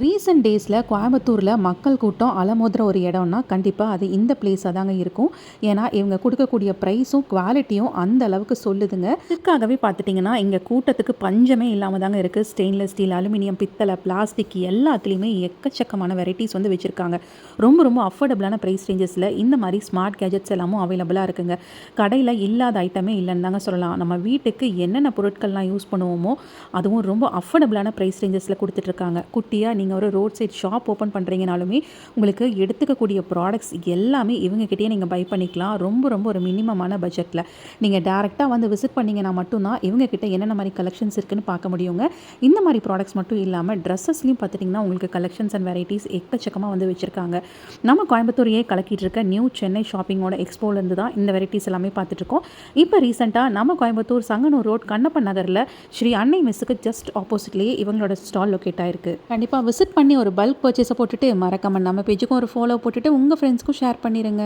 Recent டேஸில் கோயம்புத்தூரில் மக்கள் கூட்டம் அலமோதுற ஒரு இடம்னா கண்டிப்பாக அது இந்த பிளேஸாக தாங்க இருக்கும். ஏன்னா இவங்க கொடுக்கக்கூடிய ப்ரைஸும் குவாலிட்டியும் அந்த அளவுக்கு சொல்லுதுங்க. இதுக்காகவே பார்த்துட்டிங்கன்னா இங்கே கூட்டத்துக்கு பஞ்சமே இல்லாமல் தாங்க இருக்குது. ஸ்டெயின்லெஸ் ஸ்டீல், அலுமினியம், பித்தளை, பிளாஸ்டிக் எல்லாத்துலேயுமே எக்கச்சக்கமான வெரைட்டிஸ் வந்து வச்சுருக்காங்க. ரொம்ப ரொம்ப அஃபோர்டபுளான ப்ரைஸ் ரேஞ்சஸில் இந்த மாதிரி ஸ்மார்ட் கேஜெட்ஸ் எல்லாமும் அவைலபிளாக இருக்குங்க. கடையில் இல்லாத ஐட்டமே இல்லைன்னு தாங்க சொல்லலாம். நம்ம வீட்டுக்கு என்னென்ன பொருட்கள்லாம் யூஸ் பண்ணுவோமோ அதுவும் ரொம்ப அஃபோர்டபுளான ப்ரைஸ் ரேஞ்சஸில் கொடுத்துட்ருக்காங்க. குட்டியாக நீங்கள் ஒரு ரோட் சைட் ஷாப் ஓப்பன் பண்ணுறீங்கனாலுமே உங்களுக்கு எடுத்துக்கக்கூடிய ப்ராடக்ட்ஸ் எல்லாமே இவங்ககிட்டயே நீங்கள் பை பண்ணிக்கலாம். ரொம்ப ரொம்ப ஒரு மினிமமான பட்ஜெட்டில் நீங்கள் டேரெக்டாக வந்து விசிட் பண்ணிங்கன்னா மட்டும்தான் இவங்ககிட்ட என்னென்ன மாதிரி கலெக்ஷன்ஸ் இருக்குதுன்னு பார்க்க முடியுங்க. இந்த மாதிரி ப்ராடக்ட்ஸ் மட்டும் இல்லாமல் ட்ரெஸ்ஸஸ்லையும் பார்த்துட்டிங்கன்னா உங்களுக்கு கலெக்ஷன்ஸ் அண்ட் வெரைட்டிஸ் எக்கச்சக்கமாக வந்து வச்சுருக்காங்க. நம்ம கோயம்புத்தூரையே கலக்கிட்டு இருக்க நியூ சென்னை ஷாப்பிங்கோட எக்ஸ்போலேருந்து தான் இந்த வெரைட்டிஸ் எல்லாமே பார்த்துட்ருக்கோம். இப்போ ரீசெண்டாக நம்ம கோயம்புத்தூர் சங்கனூர் ரோட் கண்ணப்பன் நகரில் ஸ்ரீ அன்னை மெஸ்ஸுக்கு ஜஸ்ட் ஆப்போசிட்லேயே இவங்களோட ஸ்டால் லொக்கேட் ஆயிருக்கு. கண்டிப்பாக விசிட் பண்ணி ஒரு பல்க் பர்ச்சேஸை போட்டுட்டு மறக்காம நம்ம பேஜுக்கும் ஒரு ஃபாலோ போட்டுட்டு உங்கள் ஃப்ரெண்ட்ஸ்க்கும் ஷேர் பண்ணிடுங்க.